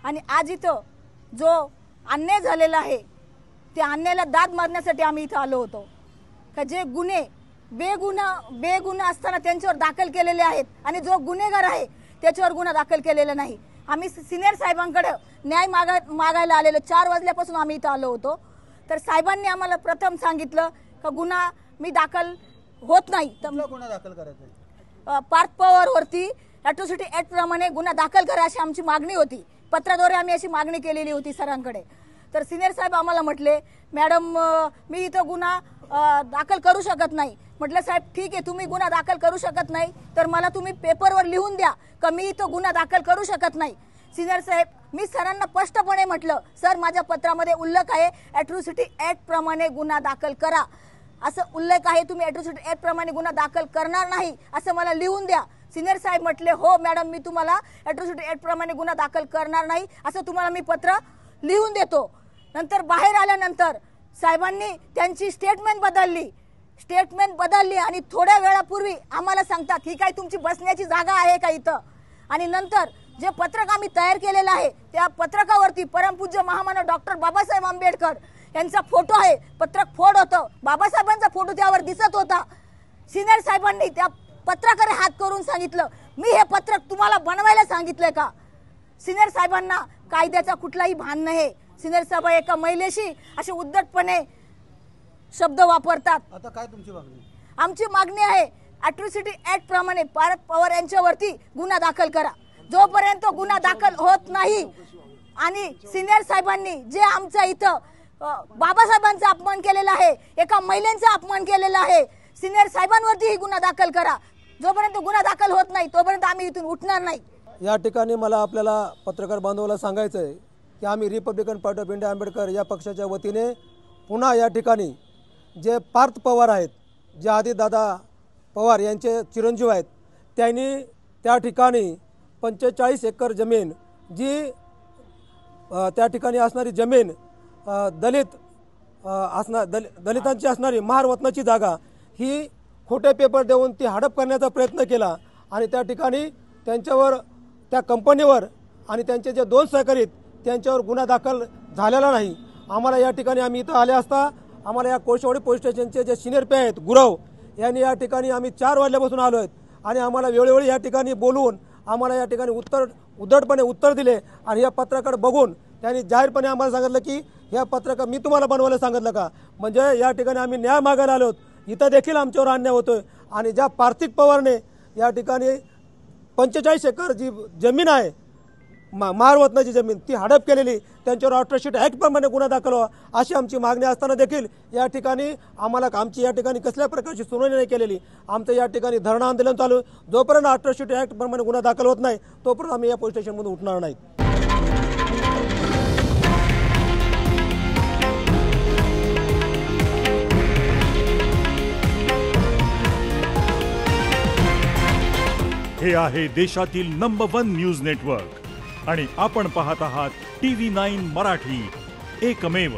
आणि आज इथं जो अन्याय झालेला आहे त्या अन्यायाला दाद मारण्यासाठी आम्ही इथं आलो होतो। का जे गुन्हे बेगुन्हा असताना त्यांच्यावर दाखल केलेले आहेत आणि जो गुन्हेगार आहे त्याच्यावर गुन्हा दाखल केलेला नाही। आम्ही सिनियर साहेबांकडे न्याय मागायला आलेलो 4 वाजल्यापासून आम्ही इथं आलो होतो। तर साहेबांनी आम्हाला प्रथम सांगितलं का गुन्हा मी दाखल होत नाही तर गुन्हा दाखल करायचा पार्थ पवार वरती अॅट्रॉसिटी ऍक्ट प्रमाणे गुन्हा दाखल करा अशी आमची मागणी होती। पत्राद्वारे आम्ही अशी मागणी केलेली होती सरांकडे। तर सिनियर साहेब आम्हाला म्हटले मॅडम मी इथं गुन्हा दाखल करू शकत नाही। म्हटलं साहेब ठीक आहे तुम्ही गुन्हा दाखल करू शकत नाही तर मला तुम्ही पेपरवर लिहून द्या का मी इथं गुन्हा दाखल करू शकत नाही। सिनियर साहेब मी सरांना स्पष्टपणे म्हटलं सर माझ्या पत्रामध्ये उल्लेख आहे अॅट्रॉसिटी ऍक्ट प्रमाणे गुन्हा दाखल करा असं उल्लेख आहे, तुम्ही अॅट्रॉसिटी ऍक्ट प्रमाणे गुन्हा दाखल करणार नाही असं मला लिहून द्या। सिनियर साहेब म्हटले हो मॅडम मी तुम्हाला अॅट्रॉसिटी ऍक्ट प्रमाणे गुन्हा दाखल करणार नाही असं तुम्हाला मी पत्र लिहून देतो। नंतर बाहेर आल्यानंतर साहेबांनी त्यांची स्टेटमेंट बदलली आणि थोड्या वेळापूर्वी आम्हाला सांगतात ही काय तुमची बसण्याची जागा आहे का इथं। आणि नंतर जे पत्रक आम्ही तयार केलेलं आहे त्या पत्रकावरती परमपूज्य महामानव डॉक्टर बाबासाहेब आंबेडकर यांचा फोटो आहे। पत्रक फोड होतं, बाबासाहेबांचा फोटो त्यावर दिसत होता। सिनियर साहेबांनी त्या पत्रकाकडे हात करून सांगितलं मी हे पत्रक तुम्हाला बनवायला सांगितलंय का। सिनियर साहेबांना कायद्याचा कुठलाही भान नाही। सिनियर साहेब एका महिलेशी असे उद्धटपणे शब्द वापरतात। आता काय तुमची मागणी? आमची मागणी आहे अॅट्रॉसिटी ऍक्ट प्रमाणे पार्थ पवार यांच्यावरती गुन्हा दाखल करा। जोपर्यंत गुन्हा दाखल होत नाही आणि सिनियर साहेबांनी जे आमच्या इथं बाबासाहेबांचा अपमान केलेला आहे, एका महिलेचा अपमान केलेला आहे, सिनियर साहेबांवरतीही गुन्हा दाखल करा। जोपर्यंत गुन्हा दाखल होत नाही तोपर्यंत आम्ही इथून उठणार नाही। या ठिकाणी मला आपल्याला पत्रकार बांधवाला सांगायचं आहे की आम्ही Republican party of India Ambedkar या पक्षाच्या वतीने पुन्हा या ठिकाणी जे पार्थ पवार आहेत, जे आदिदादा पवार यांचे चिरंजीव आहेत, त्यांनी त्या ठिकाणी 45 एकर जमीन जी त्या ठिकाणी असणारी जमीन दलितांची असणारी महारवतनाची जागा ही खोटे पेपर देऊन ती हडप करण्याचा प्रयत्न केला आणि त्या ठिकाणी त्यांच्यावर त्या कंपनीवर आणि त्यांचे जे 2 सहकारी त्यांच्यावर गुन्हा दाखल झालेला नाही। आम्हाला या ठिकाणी आम्ही इथं आले असता आम्हाला या कोळशेवाडी पोलीस स्टेशनचे जे सिनियर पी आहेत गुरव यांनी या ठिकाणी आम्ही 4 वाजल्यापासून आलो आहेत आणि आम्हाला वेळोवेळी या ठिकाणी बोलवून आम्हाला या ठिकाणी उद्धटपणे उत्तर दिले आणि या पत्राकडे बघून त्यांनी जाहीरपणे आम्हाला सांगितलं की या पत्रक मी तुम्हाला बनवायला सांगितलं का। म्हणजे या ठिकाणी आम्ही न्याय मागायला आलो आहोत। इथं देखील आमच्यावर अन्याय होतोय आणि ज्या पार्थिक पवारने या ठिकाणी 45 एकर जी जमीन आहे महारवतनाची जमीन ती हडप केलेली त्यांच्यावर अॅट्रॉसिटी ऍक्ट प्रमाणे गुन्हा दाखल व्हावा अशी आमची मागणी असताना देखील या ठिकाणी आम्हाला आमची या ठिकाणी कसल्या प्रकारची सुनावणी नाही केलेली। आमचं या ठिकाणी धरणं आंदोलन चालू जोपर्यंत अॅट्रॉसिटी ऍक्ट प्रमाणे गुन्हा दाखल होत नाही तोपर्यंत आम्ही या पोलीस स्टेशनमधून उठणार नाहीत। हे आहे देशातील नंबर 1 न्यूज नेटवर्क आणि आपण पाहत आहात TV9 मराठी, एकमेव।